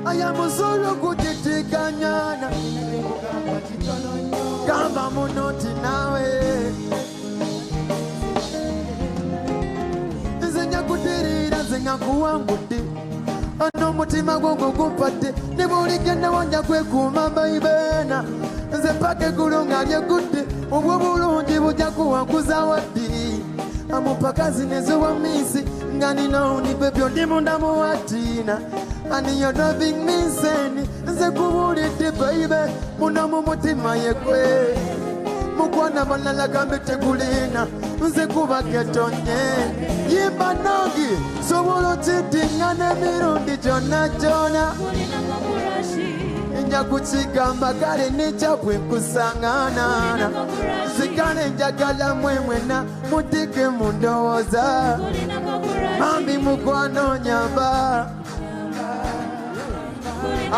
ayamusolo kutitikanyana kamba munoti nawe nzenya kutirira nzenya kuwanguti ano mutima gwangu gumpate nibuligenda wanja kwekuma baibena nze pake kulunga lyekutte obwo bulungi bujja kuwanguza waddi amupakazi nezuwa misi nga nino unipepyo ndi munda muwatina and you're driving me insane nze kubulidde baby muno mu mutima yekwe mukwana balala gambe tegulina nze kuba ketonye yimba nogi sobola otitinga n'emirundi gyonna gyona nja kukigamba kale nekyabwe nkusaŋŋaanana zikale njagala mwemwena mutike mu ndowooza mambi mukwano nyamba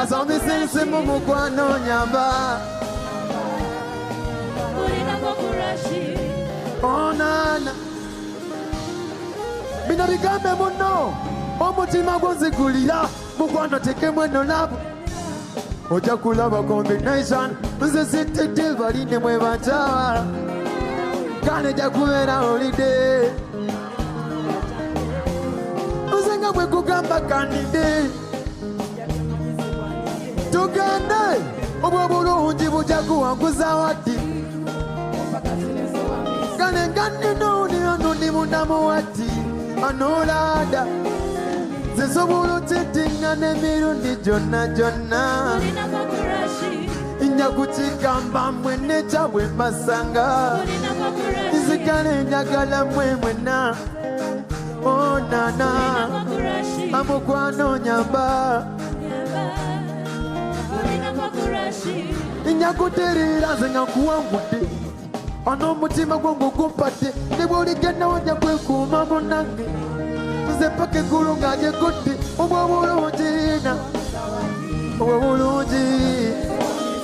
asomisinsi mu mukwano nyamba onana bino bigambe muno omutima gwonzigulira mukwano tekemu eno labu ojja kulaba combination nze sitidde baline mwe bantawa kale jja kubeera holiday nze nga bwe kugamba kandide tugende obwo bulungi bujja kuwanguza waddi kale nga nninooni ono ndi mundamu waddi anoolaada zisobola otitinga n'emirundi gyonna gyonna nja kukigamba mwene kyabwe mbasanga nzikale njagala mwe mwena onana amukwano nyamba nja kuterera nze nga nkuwangudde ano omutima gwangu gumpate ne bw'oligenda wajja kwekuuma munange nze paka eggulu nga lyekutte obwo bulungina obwo bulungi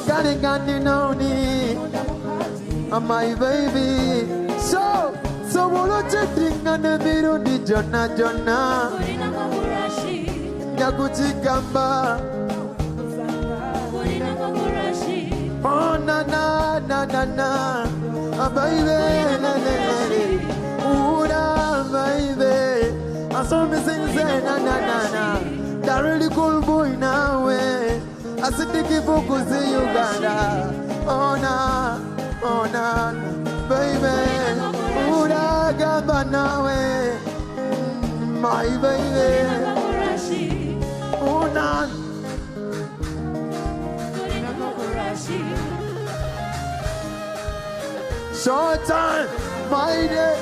kale nga nninooni my baby sobola okyedinga n'emirundi gyonna gyonna nja kukigamba oh na na na na na baby ura baby asomisinze na na na na that really cool boy nawe asitiki fukuzi Uganda oh na baby ura gamba nawe my baby oh na short time my day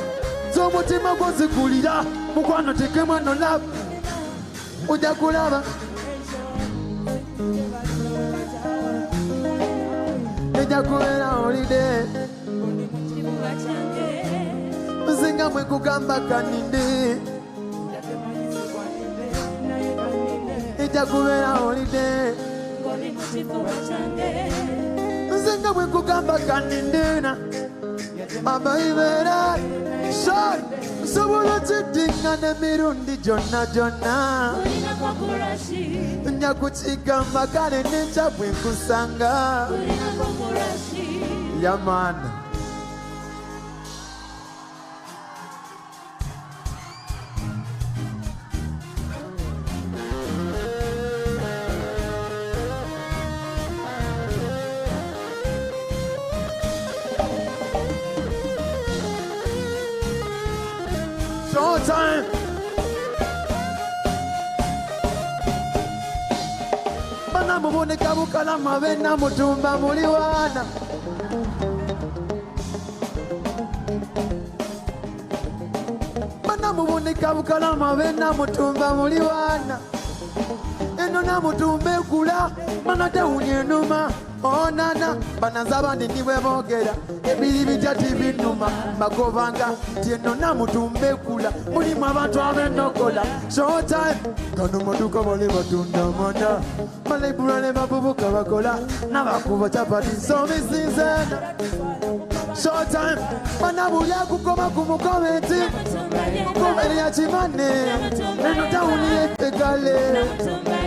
z'omutima gwozigulira mukwano tekemu eno labu ojja kulaba ejja kubeera holiday nzinga mwe kugamba kaninde ejja kubeera holiday nzinga mwe kugamba kanindena abaibera short sobola otitinga n'emirundi gyonna gyonna nja kukigamba kale nekyabwe nkusanga yamana time bana muboneka bukalama bena mutumba muli wana bana muboneka bukalama bena mutumba muli wana eno na mutumba ekula bana tewunye numa onana banazaba nini bwe boogera ebiri bijati binuma bagobanga nti eno namutumba ekula mulimu abantu ab'ennokola showtime kano maduuka bale batunda amanda balaibula ne bavubuka bakola n'abakuba capati somisinzena showtime bana buli akukoma ku mukomenti mukomeri ya kimane eno tawuni kale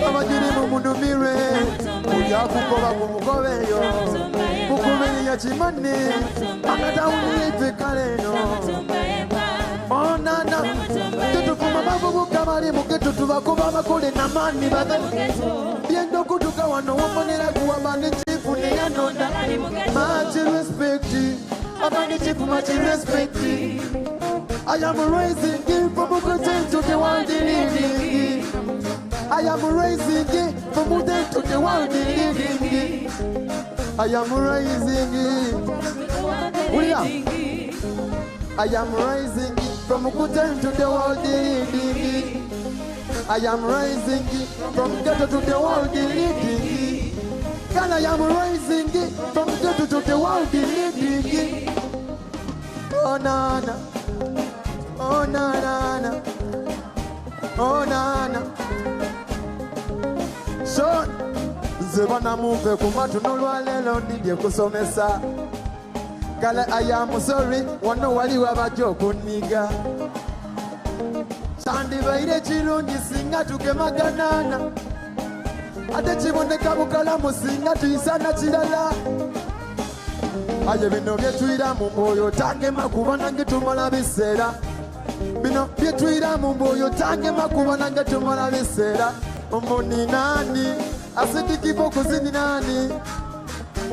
amajiri mu munumire kujya kukoba ku mukobeyo mukumenya ya chimane akatawuni ife kale no onana tutufuma babu kamari muketu tubakuba bakole na mani babe biendo kutuka wano womonera kuwa mani chifu ne yanonda much respect abani chifu much respect I am raising it from Mukuten to the world living. I am raising it from Mukuten to the world living. I am raising it. William. I am raising it from Mukuten to the world living. I am raising it from ghetto to the world living. And I am raising it from ghetto to the world living. Oh nana. Oh na na na, oh na na. So, zebana move kumatu nolwalelo ndibye kusomesa. Kale I am sorry, wano wali wabajo kuniga. Sandi baire chirungi singa tukemaganana. Ate chiboneka bukala musinga tuisana chilala. Aye bino byetwira mu moyo tange makuba nange tumala bisera. Bino byetwira mu moyo tange makuba nange tumala bisera. Omoni nani asidiki bokozi ni nani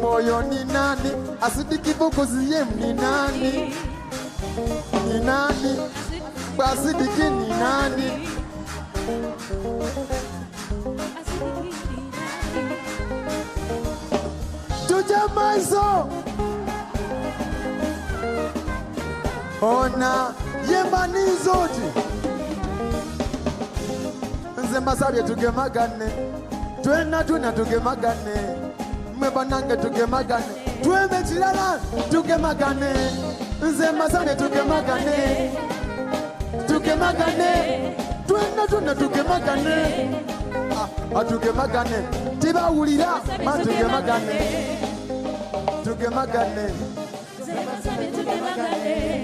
moyo ni nani asidiki bokozi yem ni nani asidiki ni nani tujamaizo ona yemani zoti nzemba sabye tugemagane twena tugemagane mwebanange tugemagane tweme chilala tugemagane nzemba sabye tugemagane twena tugemagane atugemagane tibawulira tugemagane